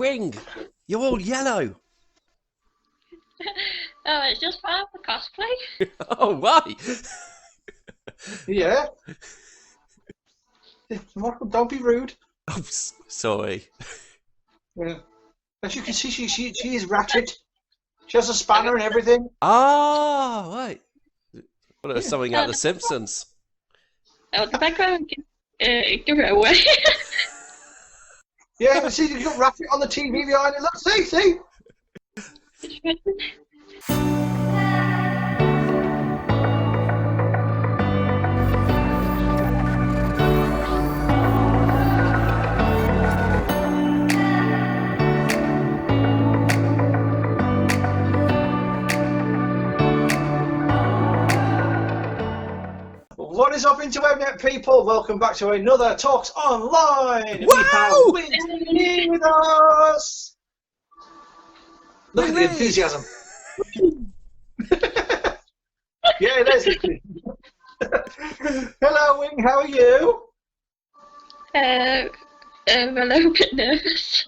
Wing, you're all yellow. Oh, it's just part of the cosplay. Oh, why? Yeah. Michael, don't be rude. Oh, sorry. Yeah. As you can see, she is ratchet. She has a spanner and everything. Ah, right. Well, there's Yeah. something out of The Simpsons. Oh, the background give it away. Yeah, see, you've got ratchet on the TV behind it. Look, see. What is up, internet people? Welcome back to another Talks Online. We have Wow! Wing here with us. Look at the Wing! enthusiasm. Yeah, there's it. Hello, Wing. How are you? I'm a little bit nervous.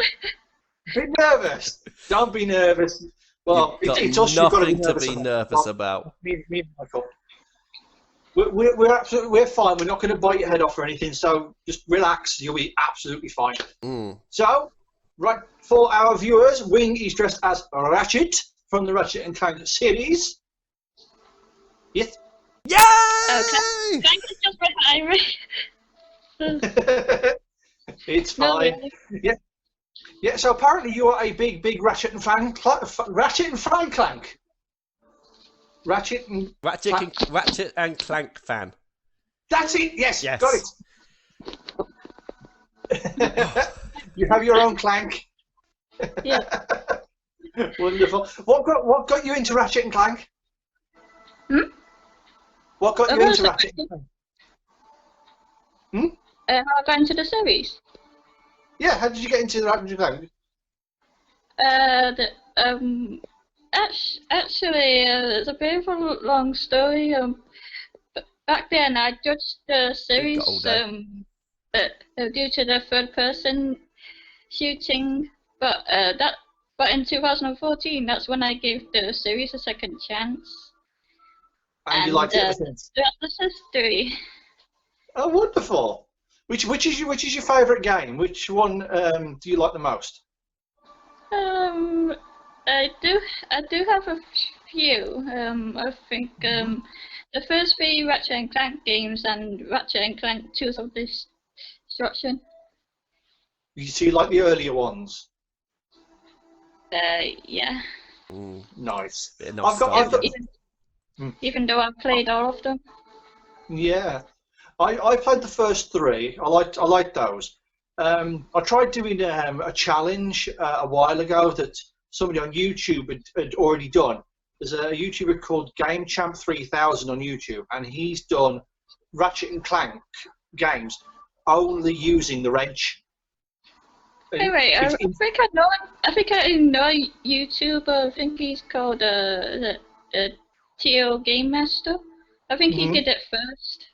Bit nervous. Don't be nervous. Well, You've got it's us you've got to be nothing to nervous be about. nervous about. Me and Michael. We're fine. We're not going to bite your head off or anything. So just relax. You'll be absolutely fine. So, right, for our viewers, Wing is dressed as Ratchet from the Ratchet and Clank series. Yes. Yay! Okay. Thank you just behind me. It's No, fine. really. Yeah. So apparently you are a big Ratchet and Clank. Ratchet and Clank fan. That's it. Yes. Yes. Got it. You have your own Clank. Yeah. Wonderful. What got you into Ratchet and Clank? What got you into Ratchet and Clank? How I got into the series? Yeah. How did you get into the Ratchet and Clank? Actually, it's a bit of a long story. Back then, I judged the series due to the third-person shooting, but in 2014, that's when I gave the series a second chance. And you liked it ever since. That's history. Oh, wonderful. Which is your favourite game? Which one do you like the most? I do have a few. I think the first three Ratchet and Clank games and Ratchet and Clank Tools of Destruction. You like the earlier ones? Yeah. Nice. I've got Even though I've played all of them. Yeah, I played the first three. I liked those. I tried doing a challenge a while ago that somebody on YouTube had already done. There's a YouTuber called Game Champ 3000 on YouTube, and he's done Ratchet and Clank games only using the wrench. Hey, wait, I think I know. I think I know a YouTuber. I think he's called Tio Game Master. I think he did it first.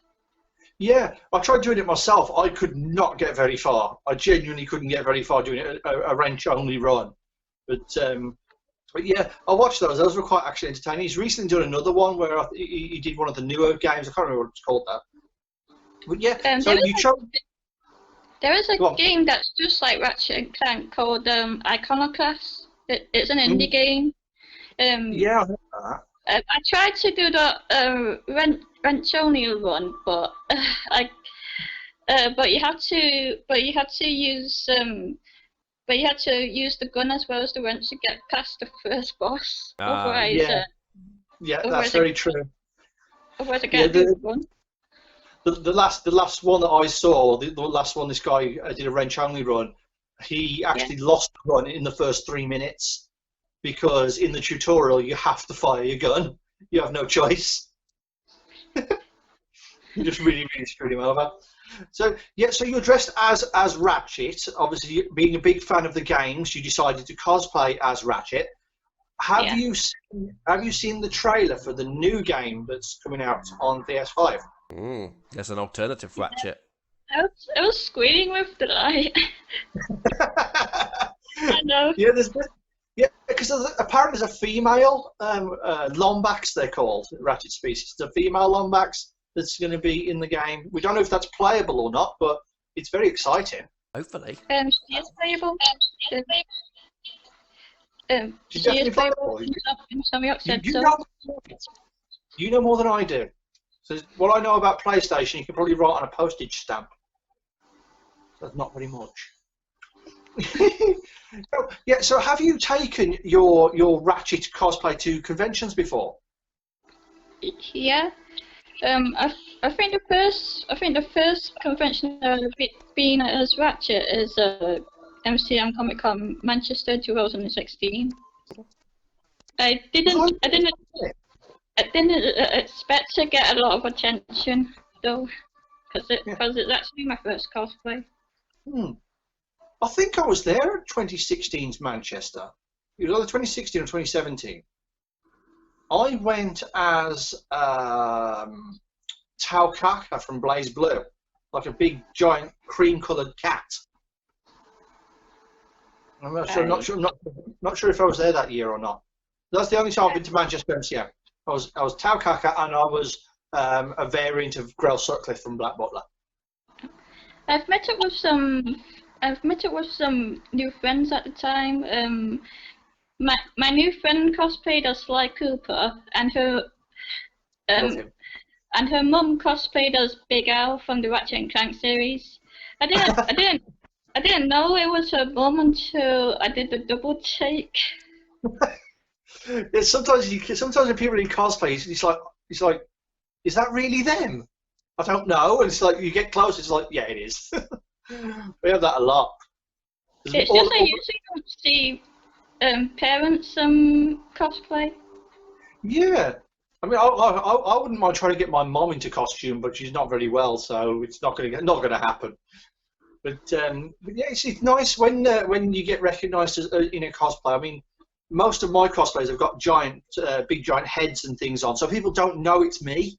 Yeah, I tried doing it myself. I could not get very far. I genuinely couldn't get very far doing it a wrench-only run. But yeah, I watched those. Those were quite actually entertaining. He's recently done another one where he did one of the newer games. I can't remember what it's called now. But yeah, so you chose. There is a game that's just like Ratchet and Clank called Iconoclast. It's an indie game. Yeah, I heard that. I tried to do the wrench only one, but you had to use the gun as well as the wrench to get past the first boss. Otherwise, yeah, that's very true. Otherwise, I can't do the one. The last one that I saw, the last one this guy did a wrench only run. He actually lost the run in the first 3 minutes because in the tutorial you have to fire your gun. You have no choice. You just really screwed him over. So yeah, so you're dressed as Ratchet. Obviously, being a big fan of the games, you decided to cosplay as Ratchet. Have you seen the trailer for the new game that's coming out on PS5? There's an alternative Ratchet. I was squealing with delight. I know. Yeah, because apparently there's a female Lombax, they're called, ratchet species. The female Lombax that's going to be in the game. We don't know if that's playable or not, but it's very exciting. Hopefully. She is playable. She's She is definitely playable playable. in some York said You so. you know more than I do. So what I know about PlayStation, you can probably write on a postage stamp. That's not very much. Yeah. So have you taken your Ratchet cosplay to conventions before? Yeah. I think the first convention I've been at as Ratchet is MCM Comic Con Manchester 2016. I didn't expect to get a lot of attention though, because it's actually my first cosplay. I think I was there at 2016's Manchester. It was either 2016 or 2017. I went as Taukaka from Blaze Blue, like a big, giant, cream-coloured cat. I'm not sure if I was there that year or not. That's the only time I've been to Manchester MCM. I was Taukaka, and I was a variant of Grell Sutcliffe from Black Butler. I've met up with some new friends at the time. My new friend cosplayed as Sly Cooper, and her mum cosplayed as Big Al from the Ratchet and Clank series. I didn't know it was her mum until I did the double take. Yeah, sometimes when people in cosplay, it's like, is that really them? I don't know. And it's like you get close, it's like, yeah, it is. We have that a lot. It's just I usually don't see parents cosplay. Yeah, I mean, I wouldn't mind trying to get my mom into costume, but she's not very well, so it's not going to happen. But yeah, it's nice when you get recognised in a cosplay. I mean, most of my cosplays have got big giant heads and things on, so people don't know it's me.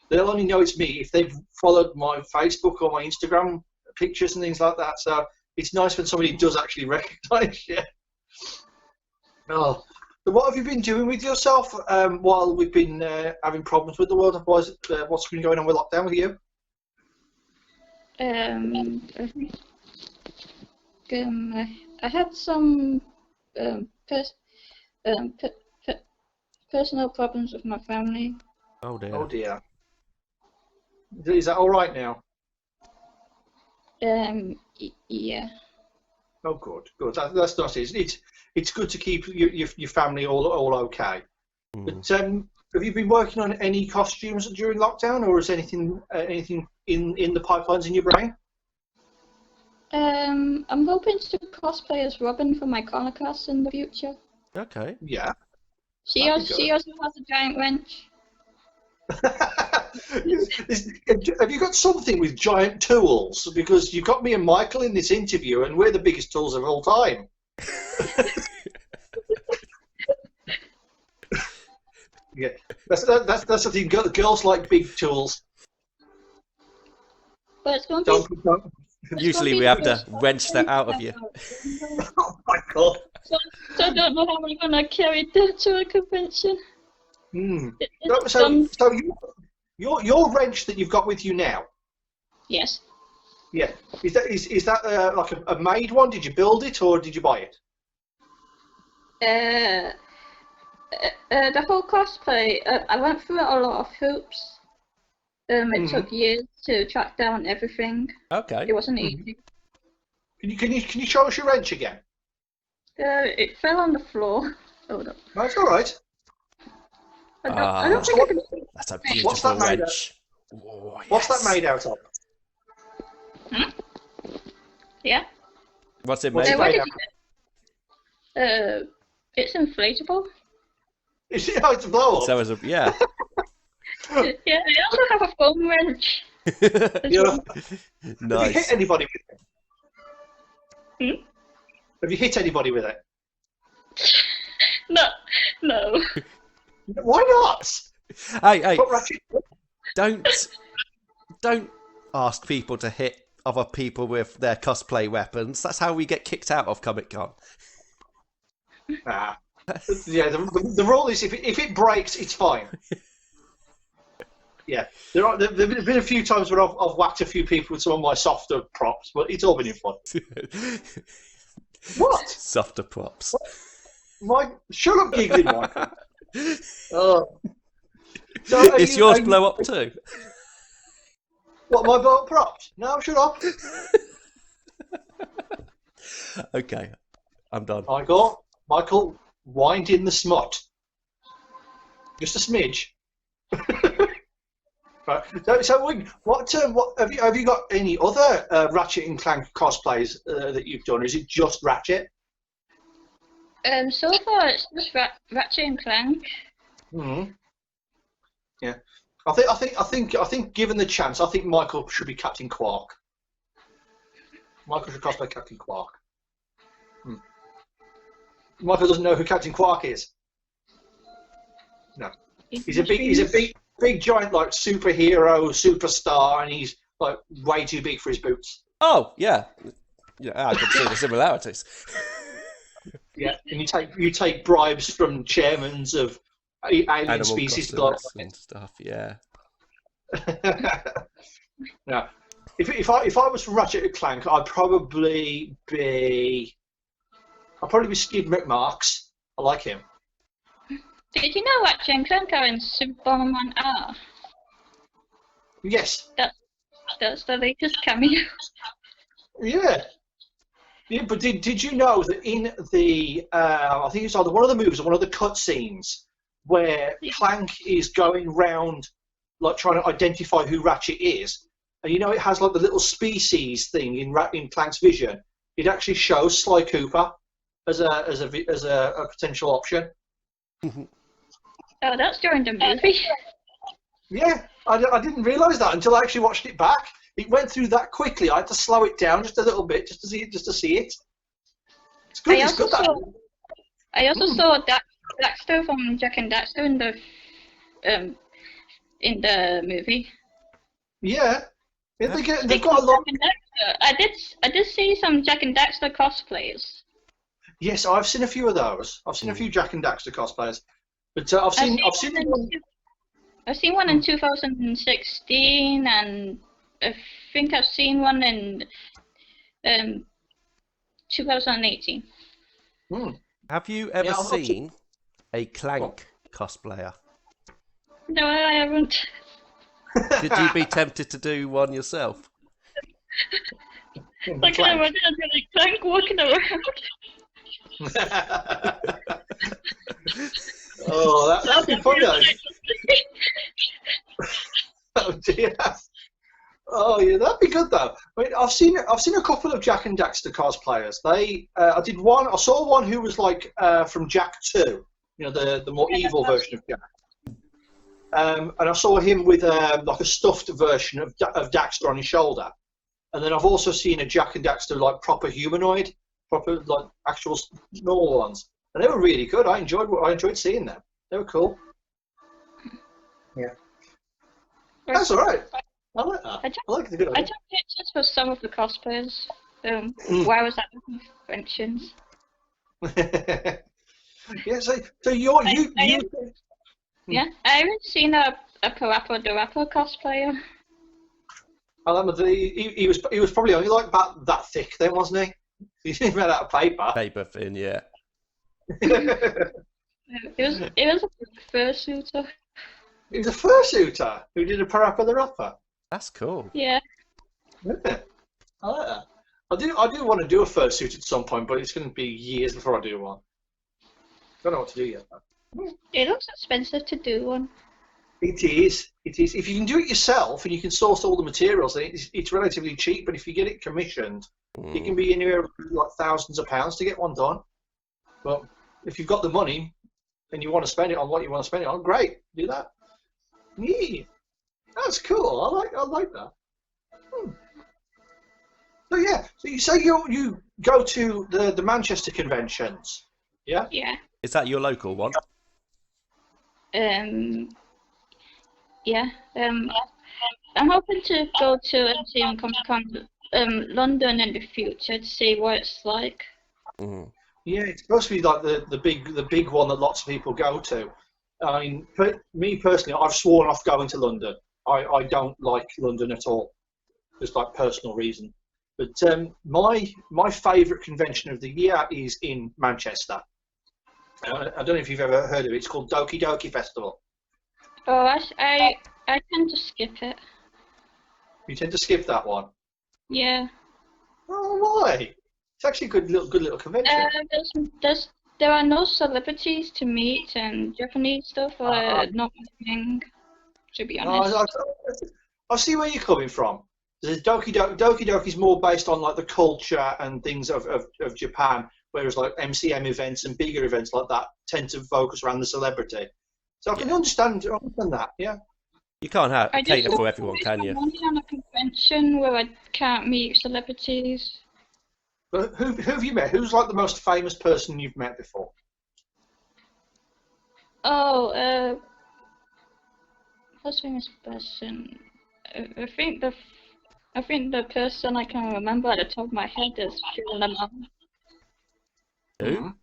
They'll only know it's me if they've followed my Facebook or my Instagram pictures and things like that. So it's nice when somebody does actually recognise you. Oh, so what have you been doing with yourself while we've been having problems with the world? What's been going on with lockdown with you? I had some personal problems with my family. Oh dear. Oh dear. Is that all right now? Yeah. Oh, good. That's nice. It's good to keep your family all okay. But have you been working on any costumes during lockdown, or is anything in the pipelines in your brain? I'm hoping to cosplay as Robin for my Conocast in the future. Okay. Yeah. She also has a giant wrench. Have you got something with giant tools? Because you've got me and Michael in this interview, and we're the biggest tools of all time. Yeah, that's the thing. Girls like big tools. But it's going to be. Usually we have to wrench that out of you. Oh my god. So I don't know how we're going to carry that to a convention. So your wrench that you've got with you now? Yes. Yeah. Is that like a made one? Did you build it or did you buy it? The whole cosplay, I went through a lot of hoops. It took years to track down everything. Okay. It wasn't easy. Can you show us your wrench again? It fell on the floor. Hold up. That's all right. I don't think I can. That's a beautiful wrench. Oh, yes. What's that made out of? Yeah. What's it What's made it What made did out you It's inflatable. Is it? Oh, it's a blow up. So as a yeah. Yeah, I also have a foam wrench. Yeah. Have you hit Nice. anybody with it? Have you hit anybody with it? No. Why not? Hey, What ratchet? don't ask people to hit other people with their cosplay weapons. That's how we get kicked out of Comic-Con. Nah. Yeah, the rule is if it breaks, it's fine. Yeah, there've been a few times where I've whacked a few people with some of my softer props, but it's all been in fun. What? Softer props. Shut up, giggling, Michael. So It's yours blow up too. What, my blow up props? No, shut up. Okay, I'm done. Michael, wind in the smut. Just a smidge. Right. So what have you got any other Ratchet and Clank cosplays that you've done? Or is it just Ratchet? So far it's just Ratchet and Clank. Hmm. Yeah. I think given the chance, I think Michael should be Captain Quark. Michael should cosplay Captain Quark. Michael doesn't know who Captain Quark is. No. He's a big giant like superhero, superstar, and he's like way too big for his boots. Oh yeah, I can see the similarities. Yeah, and you take bribes from chairmen of alien Animal species customs and stuff. Yeah. Now, if I was from Ratchet and Clank, I'd probably be Skid McMarks. I like him. Did you know Ratchet and Clank are in Superman R? Yes. That's the latest cameo. Yeah. Yeah, but did you know that in the I think it's either one of the movies or one of the cutscenes where Clank is going round like trying to identify who Ratchet is, and you know it has like the little species thing in Clank's vision. It actually shows Sly Cooper as a potential option. Oh, that's during the movie. Yeah, I didn't realise that until I actually watched it back. It went through that quickly. I had to slow it down just a little bit just to see it. It's good. I also saw Daxter from Jack and Daxter in the movie. Yeah, they've got a lot. I did see some Jack and Daxter cosplays. Yes, I've seen a few of those. I've seen a few Jack and Daxter cosplayers, but I've seen one. I've seen one in 2016, and I think I've seen one in 2018. Have you ever seen a Clank cosplayer? No, I haven't. Did you be tempted to do one yourself? Like I imagine like Clank walking around. Oh, that'd be fun though. Oh dear. Oh yeah, that'd be good though. I mean, I've seen a couple of Jack and Daxter cosplayers. I saw one who was like from Jack 2, you know, the more evil version of Jack. And I saw him with like a stuffed version of Daxter on his shoulder. And then I've also seen a Jack and Daxter like proper humanoid, proper like actual normal ones, and they were really good. I enjoyed seeing them. They were cool. Yeah, that's all right. I like that. I like the good idea. I took pictures for some of the cosplayers. Why was that conventions? Yeah, so you. Yeah, I haven't seen a Parappa the Rapper cosplayer. He was probably only like about that thick then, wasn't he? He's made out of paper. Paper thin, yeah. It was a fursuiter. He was a fursuiter who did a Parappa the Rapper. That's cool. Yeah. Yeah. I like that. I do want to do a fursuit at some point, but it's going to be years before I do one. Don't know what to do yet. It looks expensive to do one. It is. If you can do it yourself and you can source all the materials, then it's relatively cheap. But if you get it commissioned, it can be anywhere like thousands of pounds to get one done. But if you've got the money and you want to spend it on what you want to spend it on, great, do that. Yeah, that's cool. I like that. So yeah, so you say you go to the Manchester conventions, yeah? Yeah. Is that your local one? Yeah. I'm hoping to go to MCM Comic Con London in the future to see what it's like. Mm. Yeah, it's supposed to be like the big one that lots of people go to. I mean, me personally, I've sworn off going to London. I don't like London at all, just like personal reason. But my favourite convention of the year is in Manchester. I don't know if you've ever heard of it. It's called Doki Doki Festival. Oh, I tend to skip it. You tend to skip that one. Yeah. Oh, why? It's actually a good little convention. There are no celebrities to meet, and Japanese stuff are not my thing, to be honest. I see where you're coming from. The Doki Doki is more based on like the culture and things of Japan, whereas like MCM events and bigger events like that tend to focus around the celebrity. So I can understand that. Yeah. You can't cater for everyone, can you? Only on a convention where I can't meet celebrities. But who have you met? Who's like the most famous person you've met before? Oh, most famous person. I think the person I can remember at the top of my head is Phil Lamar. Who?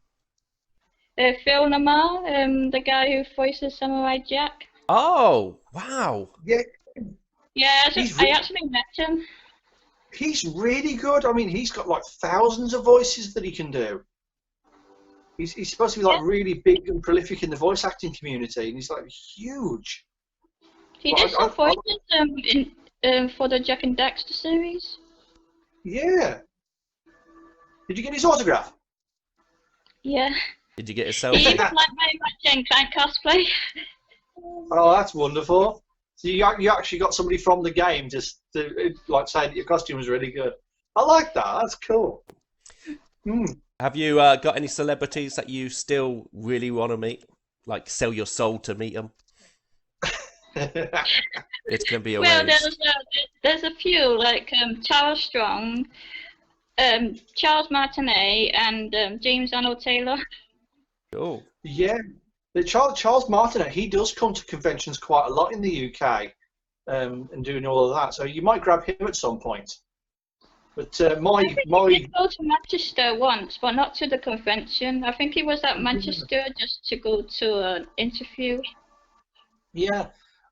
Phil Lamar, the guy who voices Samurai Jack. Oh, wow. Yeah. Yeah, I actually met him. He's really good. I mean, he's got like thousands of voices that he can do. He's supposed to be like really big and prolific in the voice acting community, and he's like huge. He did some voices for the Jack and Daxter series. Yeah. Did you get his autograph? Yeah. Did you get a He selfie? even liked very much in Cosplay. Oh, that's wonderful. So you actually got somebody from the game just to like say that your costume was really good. I like that. That's cool. Have you got any celebrities that you still really want to meet? Like sell your soul to meet them? It's going to be a waste. There's a few, like Charles Strong, Charles Martinet, and James Arnold Taylor. Cool. Yeah. Charles Martinet, he does come to conventions quite a lot in the UK and doing all of that. So you might grab him at some point. But I think he did go to Manchester once, but not to the convention. I think he was at Manchester just to go to an interview. Yeah.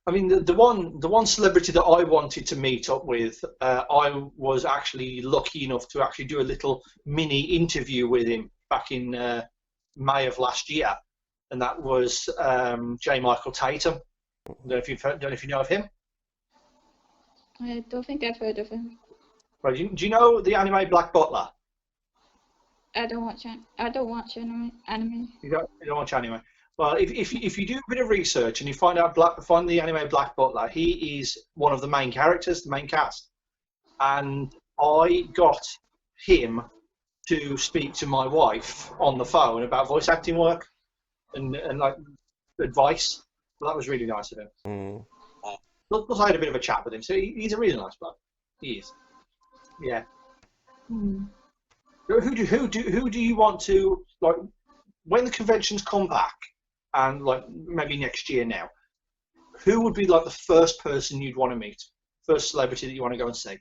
I mean, the one celebrity that I wanted to meet up with, I was actually lucky enough to actually do a little mini interview with him back in May of last year, and that was J. Michael Tatum. I don't know if you know of him. I don't think I've heard of him. Right, do you know the anime Black Butler? I don't watch anime. You don't watch anime. Well, if you do a bit of research and you find the anime Black Butler, he is one of the main characters, the main cast, and I got him to speak to my wife on the phone about voice acting work and like advice. Well, that was really nice of him. Plus, I had a bit of a chat with him, so he's a really nice bloke. He is. Yeah. Who do you want to, like, when the conventions come back, and like maybe next year now, who would be like the first person you'd want to meet, first celebrity that you want to go and see?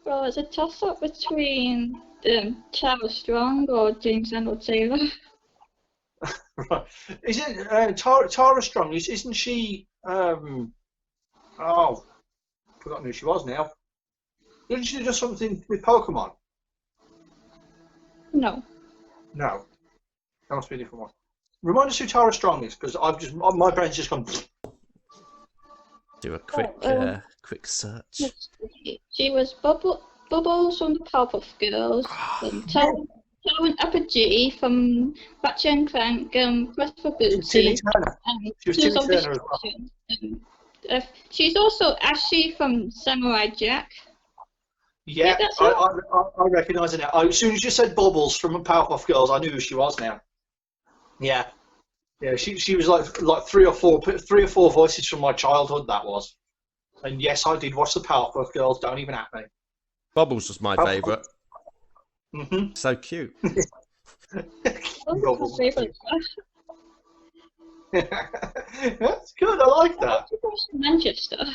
Well, it's a toss-up between Charles Strong or James Arnold Taylor. Right. Is it Tara Strong? Isn't she? Oh, forgotten who she was now. Didn't she do something with Pokemon? No. No. That must be a different one. Remind us who Tara Strong is, because my brain's just gone. Do a quick search. She was Bubbles from the Powerpuff Girls, Tyrone Apogee from Ratchet and Clank, Christopher Booty, She was Timmy Turner as well. She's also Ashley from Samurai Jack. Yeah, I recognise her now. As soon as you said Bubbles from Powerpuff Girls, I knew who she was now. Yeah, she was like three or four voices from my childhood. That was, and yes, I did watch the Powerpuff Girls. Don't even at me. Bubbles was my favourite. Mm-hmm. So cute. Bubbles. That's good. I like that. Manchester.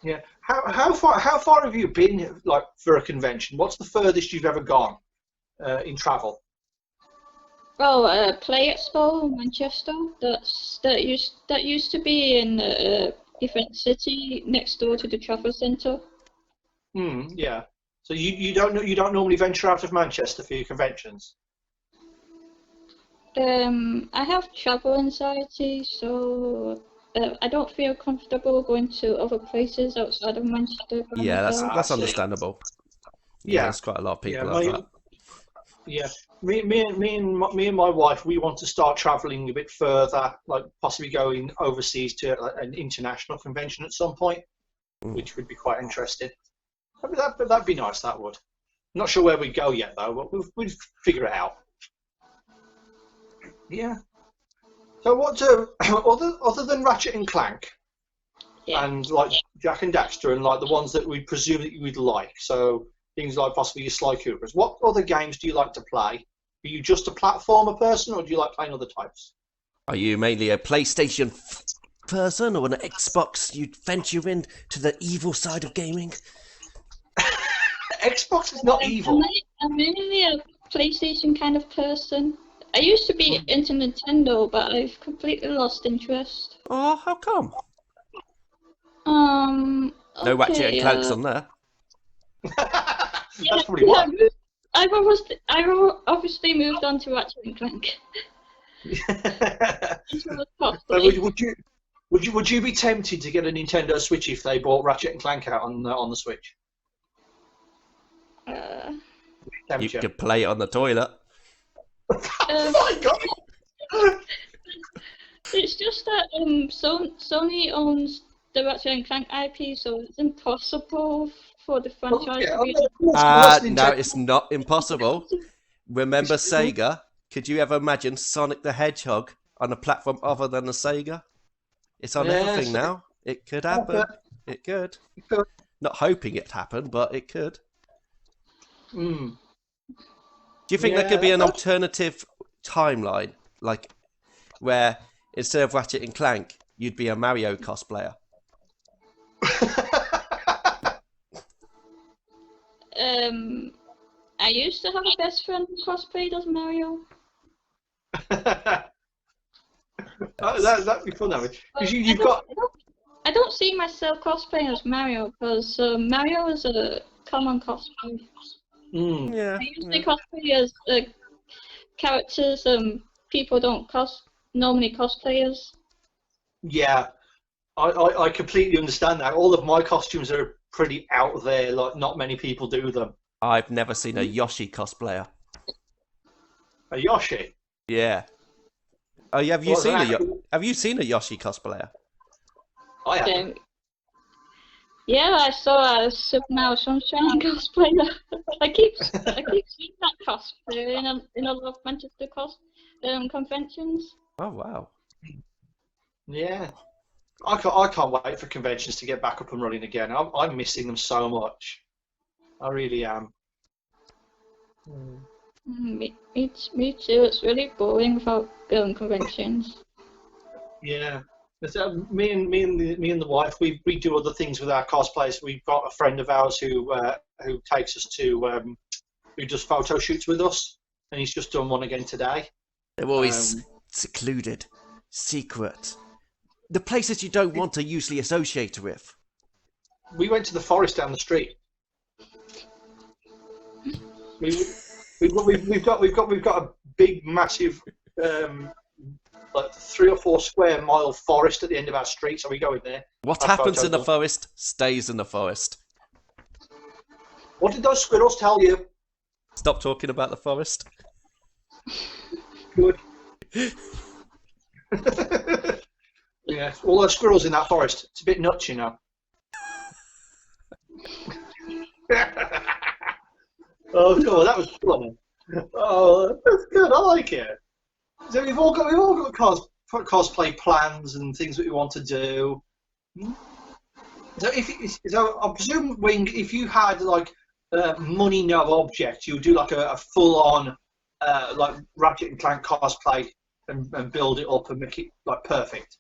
Yeah. How far have you been, like, for a convention? What's the furthest you've ever gone in travel? Oh, Play Expo in Manchester. That used to be in Event City next door to the travel centre. Yeah. So you don't normally venture out of Manchester for your conventions? I have travel anxiety, so I don't feel comfortable going to other places outside of Manchester by Yeah, myself. that's See. understandable. Yeah, Yeah. there's quite a lot of Yeah. people like that. Yeah. Me and my wife, we want to start traveling a bit further, like possibly going overseas to an international convention at some point, which would be quite interesting. That'd be nice. That would. Not sure where we go yet though, but we'll figure it out. Yeah. So what other than Ratchet and Clank Yeah. and like Jack and Daxter and like the ones that we presume that you would like, so things like possibly your Sly Coopers, what other games do you like to play? Are you just a platformer person, or do you like playing other types? Are you mainly a PlayStation person or an Xbox? You'd venture into the evil side of gaming? Xbox is not evil. I'm mainly a PlayStation kind of person. I used to be into Nintendo, but I've completely lost interest. Oh, how come? Okay, No Ratchet and Clanks on there. That's probably why. I've obviously moved on to Ratchet and Clank. Would you be tempted to get a Nintendo Switch if they bought Ratchet and Clank out on the Switch? You could play it on the toilet. Oh my God! It's just that Sony owns the Ratchet and Clank IP, so it's impossible for the franchise to be. No, it's not impossible. Remember Sega? Could you ever imagine Sonic the Hedgehog on a platform other than the Sega? It's on everything now. It could happen. It could. Not hoping it happened, but it could. Do you think there could be an alternative timeline, like where instead of Ratchet and Clank, you'd be a Mario cosplayer? I used to have a best friend who cosplayed as Mario. That'd be fun, though. I don't see myself cosplaying as Mario because Mario is a common cosplay. Yeah. I usually cosplay as characters people don't normally cosplay as. Yeah, I completely understand that. All of my costumes are pretty out there. Like, not many people do them. I've never seen a Yoshi cosplayer. A Yoshi? Yeah. Oh, yeah, have you seen a Yoshi cosplayer? I have. Yeah, I saw a Super Mario Sunshine cosplayer. I keep seeing that cosplayer in a lot of Manchester conventions. Oh wow. Yeah. I can't wait for conventions to get back up and running again. I'm missing them so much. I really am. Me too. It's really boring without conventions. Yeah. Me and the wife, we do other things with our cosplays. We've got a friend of ours who takes us to who does photo shoots with us, and he's just done one again today. They're always secluded, secret. The places you don't want to usually associate with. We went to the forest down the street. We've got a big, massive, like 3 or 4 square mile forest at the end of our street, so we go in there. What happens in the forest stays in the forest. What did those squirrels tell you? Stop talking about the forest. Good. Yeah, all those squirrels in that forest. It's a bit nuts, you know. Oh, cool. That was fun. Oh, that's good. I like it. So we've all got cosplay plans and things that we want to do. So I presume, Wing, if you had like money no object, you would do like a full on like Ratchet and Clank cosplay and build it up and make it like perfect.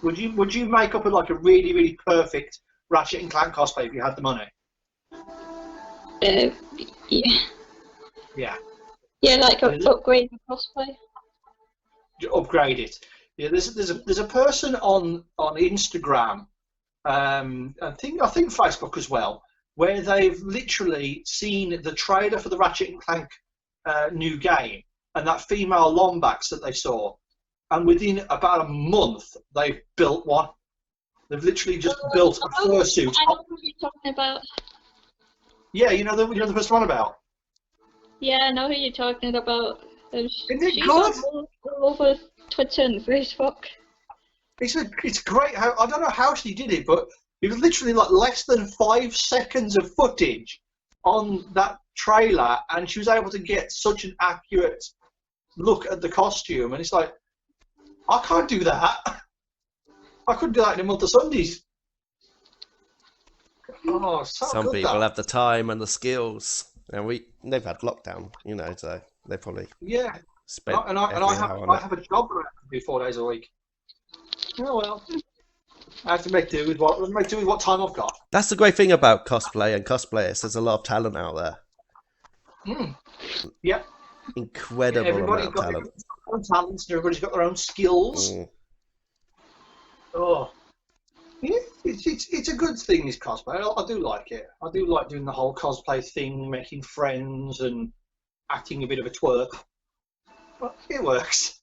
Would you make up a really, really perfect Ratchet and Clank cosplay if you had the money? Yeah. Yeah. Yeah, like upgrade the cosplay. Upgrade it. Yeah, there's a person on Instagram, I think Facebook as well, where they've literally seen the trailer for the Ratchet and Clank new game and that female Lombax that they saw, and within about a month they've built one. They've literally just built a fursuit. I know who you're talking about. Yeah, you know the person I'm on about. Yeah, I know who you're talking about. Isn't it She's good? all over Twitter and Facebook. It's great. I don't know how she did it, but it was literally like less than 5 seconds of footage on that trailer, and she was able to get such an accurate look at the costume. And it's like, I can't do that. I couldn't do that in a month of Sundays. Oh, so Some good, people that. have the time and the skills, and they've had lockdown, you know, so they probably spent And I every hour on I it. have a job where I can do 4 days a week. Oh well, I have to make do with what time I've got. That's the great thing about cosplay and cosplayers. There's a lot of talent out there. Yep. Incredible Everybody's amount of got talent. their own talents, and everybody's got their own skills. Oh, yeah, it's a good thing, this cosplay. I do like it. I do like doing the whole cosplay thing, making friends and acting a bit of a twerp. But it works.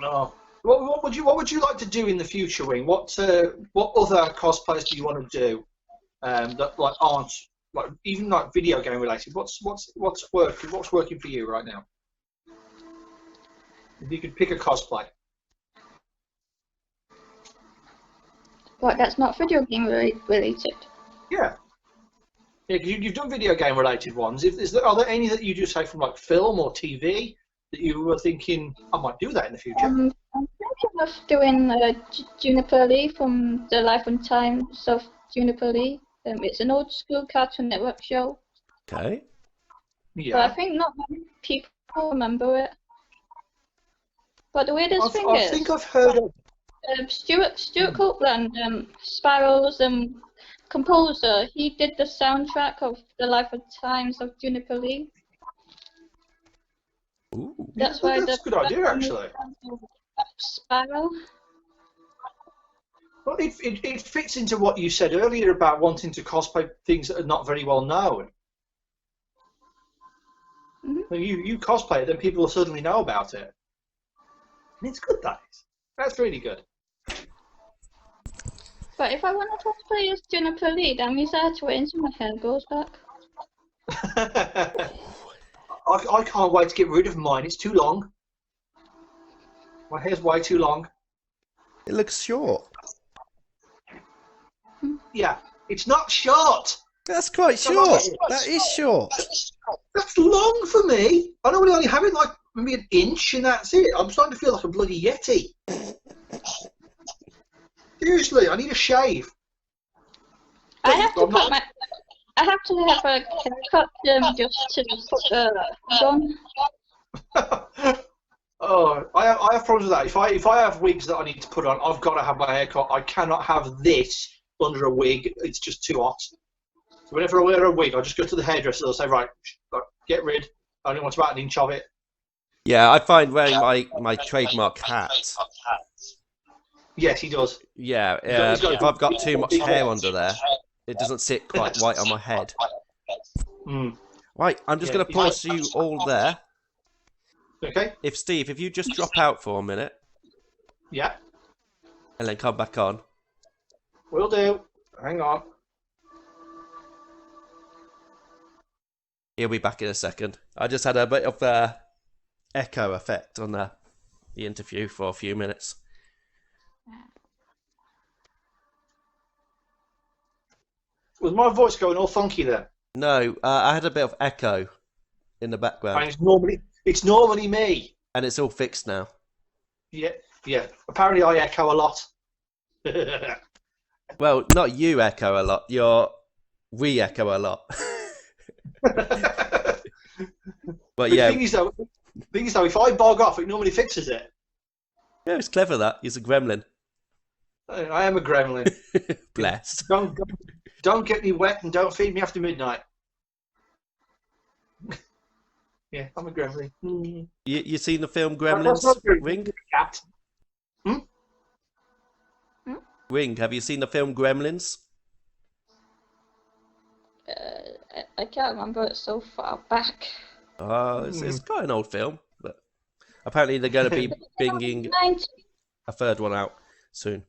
Oh. What would you like to do in the future, Wing? What other cosplays do you want to do that aren't even video game related? What's working for you right now? If you could pick a cosplay. What, that's not video game related? Yeah. Yeah, 'cause you've done video game related ones. Are there any that you do, say, from film or TV that you were thinking, I might do that in the future? I'm thinking of doing Juniper Lee from the Life and Times of Juniper Lee. It's an old school Cartoon Network show. Okay. Yeah. But I think not many people remember it. But the weirdest thing I is, think I've heard of. Stuart Copeland, Sparrow's composer, he did the soundtrack of the Life and Times of Juniper Lee. Ooh. That's Yeah, why that's a good idea, actually. Sparrow. Well, it fits into what you said earlier about wanting to cosplay things that are not very well known. Mm-hmm. When you cosplay it, then people will suddenly know about it. And it's good, that is. That's really good. But if I want to cosplay as Juniper Lee, that means I have to wait until my hair grows back. I can't wait to get rid of mine. It's too long. My hair's way too long. It looks short. Yeah, it's not short. That's quite short. That is short. That's long for me. I normally only have it like maybe an inch, and that's it. I'm starting to feel like a bloody yeti. Seriously, I need a shave. I have to cut my. I have to have a haircut just to put the on. Oh, I have problems with that. If I have wigs that I need to put on, I've got to have my hair cut. I cannot have this under a wig. It's just too hot. So whenever I wear a wig, I just go to the hairdresser. They'll say, right, get rid. I only want about an inch of it. Yeah, I find wearing my trademark hat. Yes, he does. Yeah, He's got if I've got too much hair under there, it doesn't sit quite right on my head. Mm. Right, I'm just going to pause you all there. Okay. If you just drop out for a minute. Yeah. And then come back on. Will do. Hang on. He'll be back in a second. I just had a bit of echo effect on the interview for a few minutes. Was my voice going all funky then? No, I had a bit of echo in the background. And it's normally me. And it's all fixed now. Yeah. Apparently I echo a lot. Well, not you echo a lot. We echo a lot. But yeah. The thing is though, if I bog off, it normally fixes it. Yeah, it's clever that. He's a gremlin. I am a gremlin. Bless. Don't get me wet and don't feed me after midnight. Yeah, I'm a gremlin. You seen the film That's Gremlins, not very Ring? cat. Ring, have you seen the film Gremlins? I can't remember, it's so far back. Oh, it's quite an old film, but apparently they're going to be bringing 90s. a third one out soon.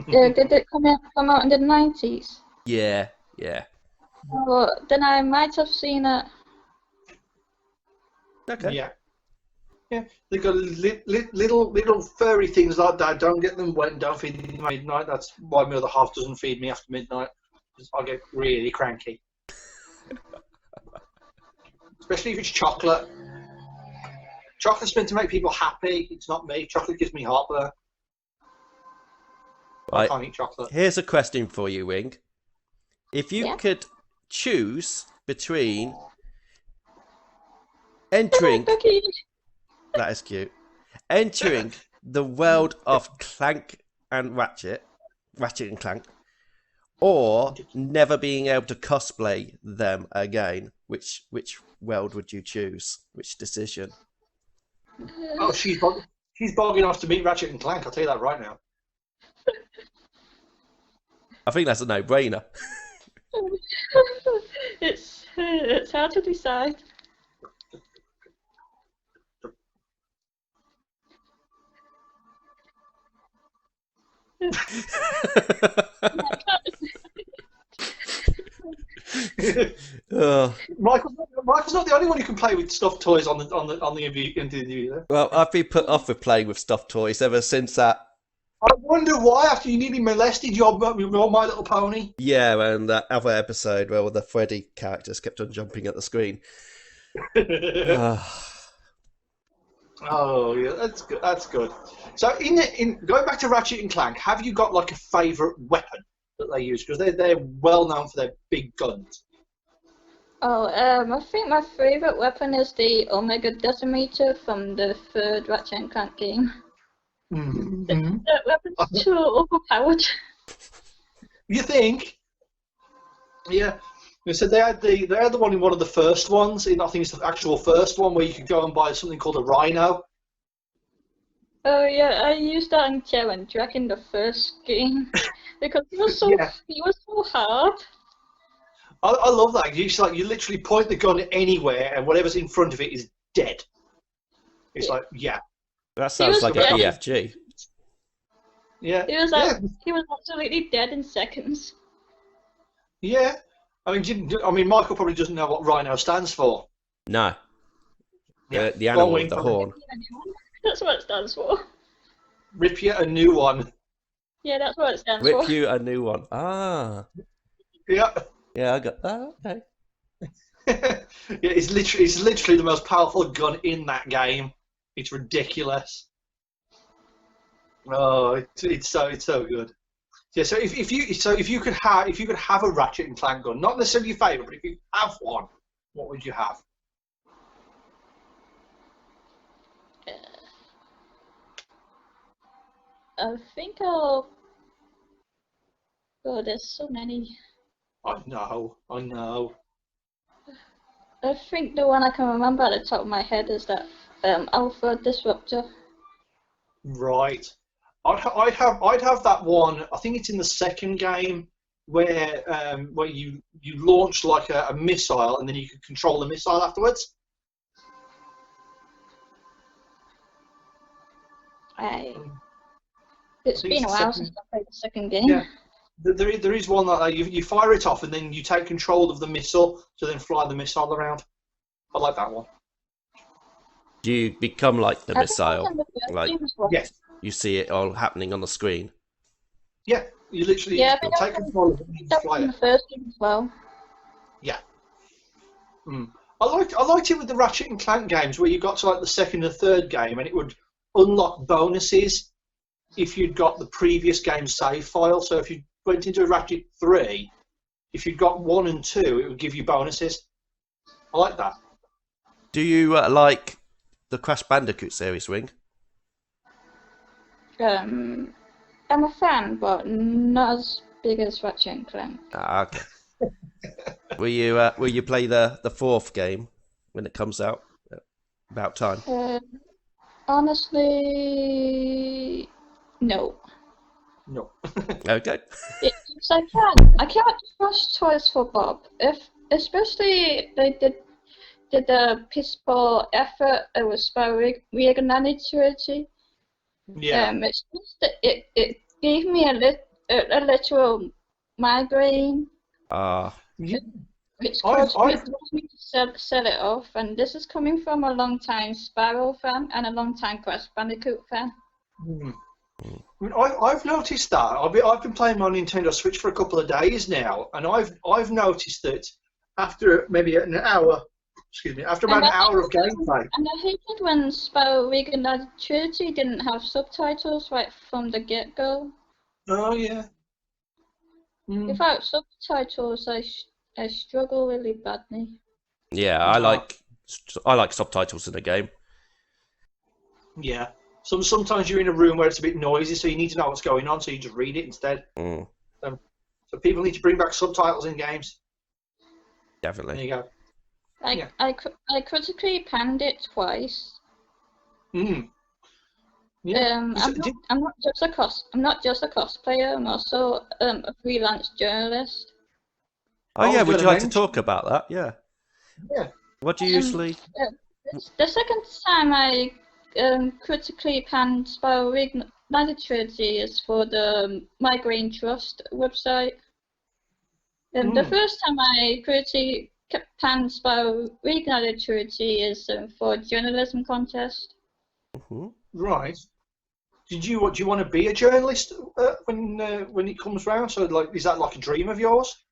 Did it come out in the 90s? Yeah. Oh, then I might have seen it. Okay. Yeah. They got little furry things like that. Don't get them wet and don't feed them at midnight. That's why my other half doesn't feed me after midnight. I get really cranky. Especially if it's chocolate. Chocolate's meant to make people happy. It's not me. Chocolate gives me heartburn. I can't eat chocolate. Here's a question for you, Ring. If you Yeah? could choose between entering... That is cute. Entering the world of Clank and Ratchet and Clank, or never being able to cosplay them again, which world would you choose? Which decision? Oh, she's bogging off to meet Ratchet and Clank. I'll tell you that right now. I think that's a no-brainer. It's hard to decide. Michael's not the only one who can play with stuffed toys on the interview. Well, I've been put off with playing with stuffed toys ever since that. I wonder why, after you nearly molested your My Little Pony. Yeah, and that other episode where all the Freddy characters kept on jumping at the screen. Oh yeah, that's good. That's good. So, in going back to Ratchet and Clank, have you got like a favourite weapon that they use? Because they're well known for their big guns. Oh, I think my favourite weapon is the Omega Decimator from the third Ratchet and Clank game. Mm-hmm. That weapon's so overpowered. You think? Yeah. So they had the one in one of the first ones. I think it's the actual first one where you could go and buy something called a Rhino. Oh yeah, I used that in Terror and Dragon the first game because he was so hard. I love that. You literally point the gun anywhere and whatever's in front of it is dead. It's like, yeah. That sounds like an EFG. Yeah. He was absolutely dead in seconds. Yeah. I mean, Michael probably doesn't know what Rhino stands for. No. Yeah. The animal with the horn. That's what it stands for. Rip you a new one. Yeah, that's what it stands for. Rip you a new one. Ah. Yeah. Yeah, I got that. Okay. Yeah, it's literally the most powerful gun in that game. It's ridiculous. Oh, it's so good. Yeah, so if you could have a Ratchet and Clank gun, not necessarily your favourite, but if you have one, what would you have? I think I'll. Oh, there's so many. I know. I think the one I can remember at the top of my head is that Alpha Disruptor. Right. I'd have that one. I think it's in the second game where you launch like a missile and then you can control the missile afterwards. It's been a while since I played the second game. Yeah. There is one that you fire it off and then you take control of the missile to then fly the missile around. I like that one. Do you become like the missile? Like, yes. You see it all happening on the screen. Yeah, you literally take control of it and fly it. The first game as well. Yeah. I liked it with the Ratchet and Clank games where you got to like the second and third game and it would unlock bonuses if you'd got the previous game's save file. So if you went into Ratchet 3, if you'd got 1 and 2, it would give you bonuses. I like that. Do you like the Crash Bandicoot series, Wing? I'm a fan, but not as big as Ratchet and Clank. Ah, okay. Will you play the fourth game when it comes out? About time. Honestly, no. No. Okay. It's I can't trust Toys for Bob. Especially they did a peaceful effort. It was by Reaganite trilogy. Yeah. It's just that it gave me a literal migraine. Yeah. Which caused me to sell it off, and this is coming from a long-time Sparrow fan and a long-time Crash Bandicoot fan. I mean, I've noticed that. I've been playing my Nintendo Switch for a couple of days now, and I've noticed that after maybe an hour, after about an hour of gameplay. And I hated when Sparrow Reaganite trilogy didn't have subtitles right from the get-go. Oh yeah. Without subtitles, I struggle really badly. Yeah, I like subtitles in a game. Yeah. Sometimes you're in a room where it's a bit noisy, so you need to know what's going on, so you just read it instead. So people need to bring back subtitles in games. Definitely. There you go. I critically panned it twice. Yeah. I'm not just a cosplayer. I'm also a freelance journalist. Oh yeah, would you like to talk about that? Yeah. Yeah. What do you usually? The second time I critically panned Sparrow Reaganite trilogy is for the Migraine Trust website. The first time I critically panned Sparrow Reaganite trilogy is for a journalism contest. Right. Do you want to be a journalist when it comes round? So is that like a dream of yours?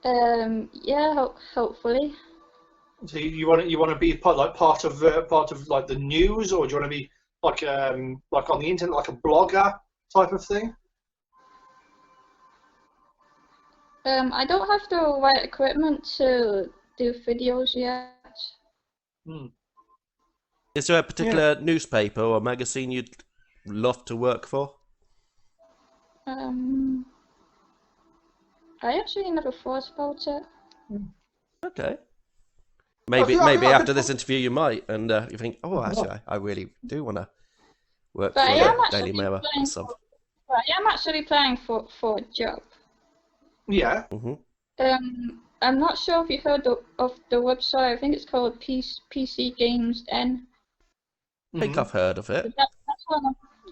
Yeah, hopefully. So you want to be part of like the news, or do you want to be like on the internet, like a blogger type of thing? I don't have the right equipment to do videos yet. Is there a particular newspaper or magazine you'd love to work for? I actually never thought about it. Okay. Maybe after this interview you might, and you think, oh, actually, I really do want to work for the Daily Mirror or something. I am actually applying for a job. Yeah. I'm not sure if you heard of the website. I think it's called PC Games N. I think I've heard of it.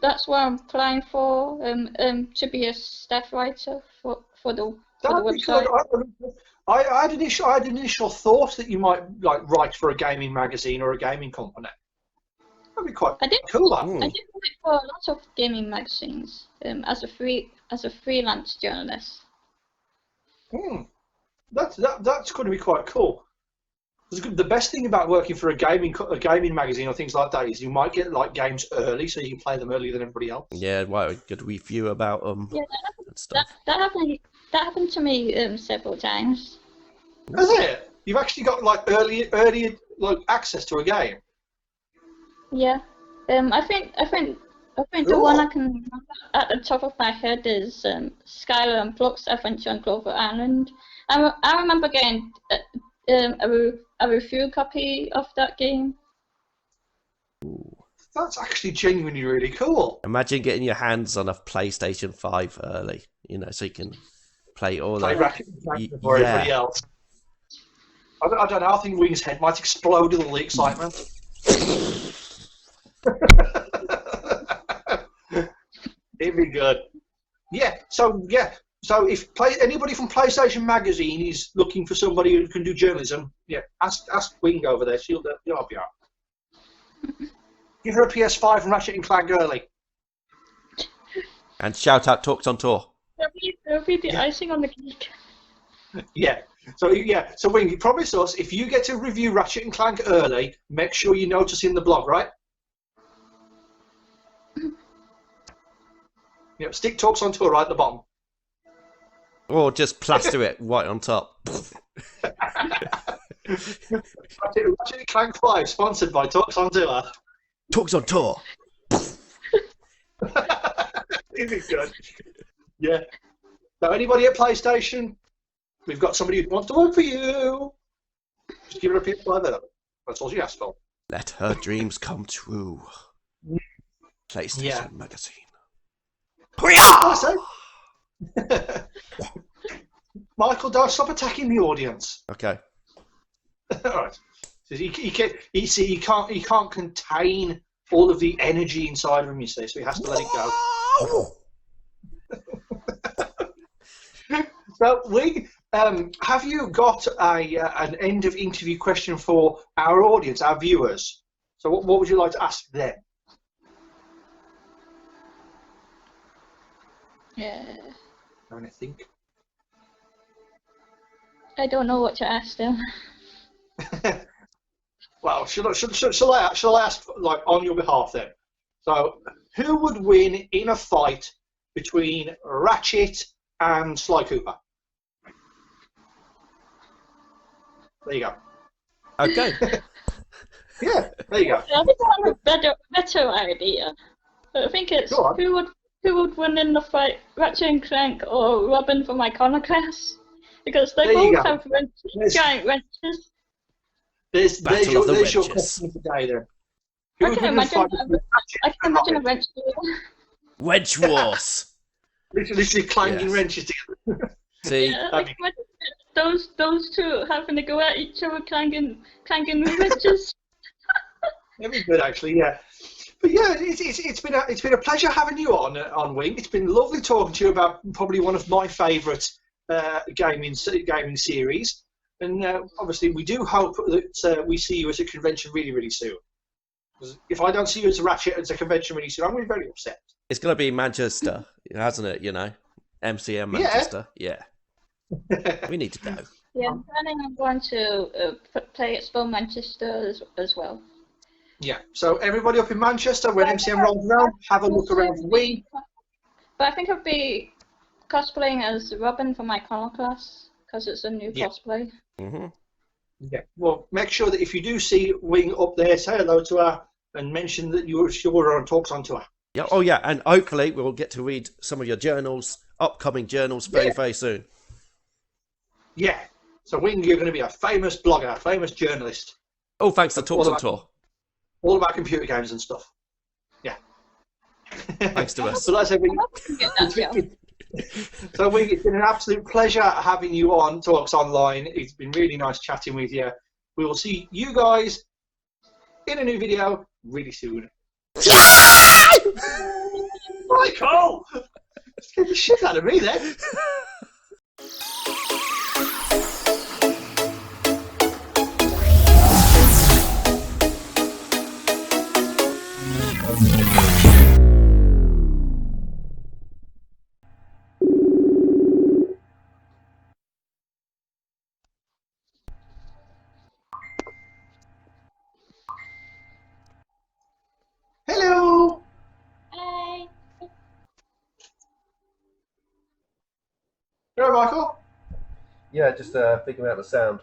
That's what I'm applying for. To be a staff writer for the website. I had initial thought that you might write for a gaming magazine or a gaming company. That'd be quite cool. I did write for a lot of gaming magazines as a freelance journalist. That's going to be quite cool. The best thing about working for a gaming magazine or things like that is you might get games early, so you can play them earlier than everybody else. Yeah, a good review about them. Yeah, stuff. That happened to me several times. Has it? You've actually got early access to a game. Yeah. I think the one I can remember at the top of my head is Skylar and Pluck's Adventure on Clover Island. I remember getting a review copy of that game. Ooh. That's actually genuinely really cool. Imagine getting your hands on a PlayStation 5 early, so you can play all that. Ratchet before everybody else. I don't know. I think Wing's head might explode with all the excitement. It'd be good. So if anybody from PlayStation Magazine is looking for somebody who can do journalism, ask Wing over there. She'll help you out. Give her a PS5 and Ratchet and Clank early. And shout out Talksontour. That'll be the icing on the cake. Yeah. So Wing, you promise us if you get to review Ratchet and Clank early, make sure you notice in the blog, right? Stick Talksontour right at the bottom. Or just plaster it right on top. Ratchet Clank 5, sponsored by Talksontour. Talksontour. Is it good? Yeah. So anybody at PlayStation, we've got somebody who wants to work for you. Just give her a PS5. That's all she asked for. Let her dreams come true. PlayStation Magazine. Michael, don't stop attacking the audience. Okay. All right. So he can't contain all of the energy inside of him. You see, so he has to let it go. So have you got an end of interview question for our audience, our viewers? So what would you like to ask them? Yeah. Having a think. I don't know what to ask them. Well, shall I ask like on your behalf then? So, who would win in a fight between Ratchet and Sly Cooper? There you go. Okay. Yeah, there you go. I think I have a better idea. I think it's who would win in the fight, Ratchet and Clank or Robin from Iconoclast? Because they both have giant wrenches. There's your question today then. I can imagine a wrench. Wedge Wars. Literally clanging wrenches together. See? Yeah, like, those two having to go at each other clanging wrenches. That'd be good actually, yeah. But yeah, it's been a pleasure having you on Wing. It's been lovely talking to you about probably one of my favourite gaming series, and obviously we do hope that we see you at a convention really, really soon. Because if I don't see you as a Ratchet at a convention really soon, I'm going to be very upset. It's going to be Manchester, hasn't it? You know, MCM Manchester. Yeah. We need to go. Yeah, I'm planning on going to play Expo Manchester as well. Yeah, so everybody up in Manchester, when MCM rolls around, have a look around for Wing. But I think I'll be cosplaying as Robin from Iconoclast, because it's a new cosplay. Mm-hmm. Yeah, well, make sure that if you do see Wing up there, say hello to her and mention that you're on Talksontour. Yeah. Oh, yeah, and hopefully we'll get to read some of your journals, upcoming journals, very, very soon. Yeah. So, Wing, you're going to be a famous blogger, famous journalist. Oh, thanks to Talksontour. All about computer games and stuff. Yeah. Thanks to us. So, like I said, so it's been an absolute pleasure having you on Talks Online. It's been really nice chatting with you. We will see you guys in a new video really soon. Michael! Scared the shit out of me then. Hello! Hi! You alright, Michael? Yeah, just figuring out the sound.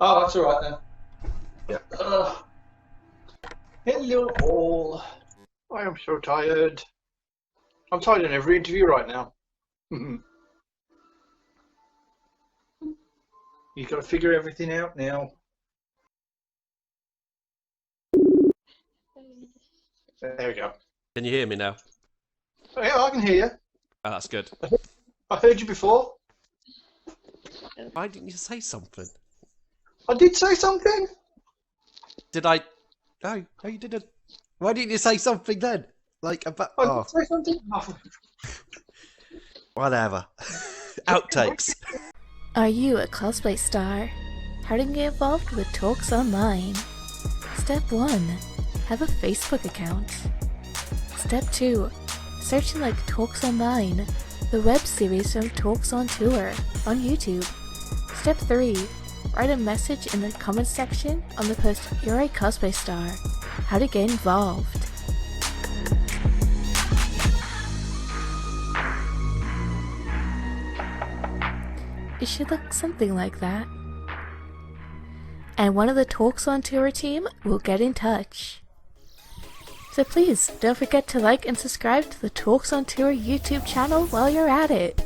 Oh, that's alright then. Yeah. Hello all. I am so tired. I'm tired in every interview right now. You've got to figure everything out now. There we go. Can you hear me now? Oh, yeah, I can hear you. Oh, that's good. I heard you before. Why didn't you say something? I did say something. Did I? No, you didn't. Why didn't you say something then? Like about? I did say something. Oh. Whatever. Outtakes. Are you a cosplay star? How to get involved with Talks Online? Step 1. Have a Facebook account. Step 2. Search and like Talks Online, the web series from Talksontour on YouTube. Step 3. Write a message in the comment section on the post You're a Cosplay Star. How to get involved. It should look something like that. and one of the Talksontour team will get in touch. So please, don't forget to like and subscribe to the Talksontour YouTube channel while you're at it.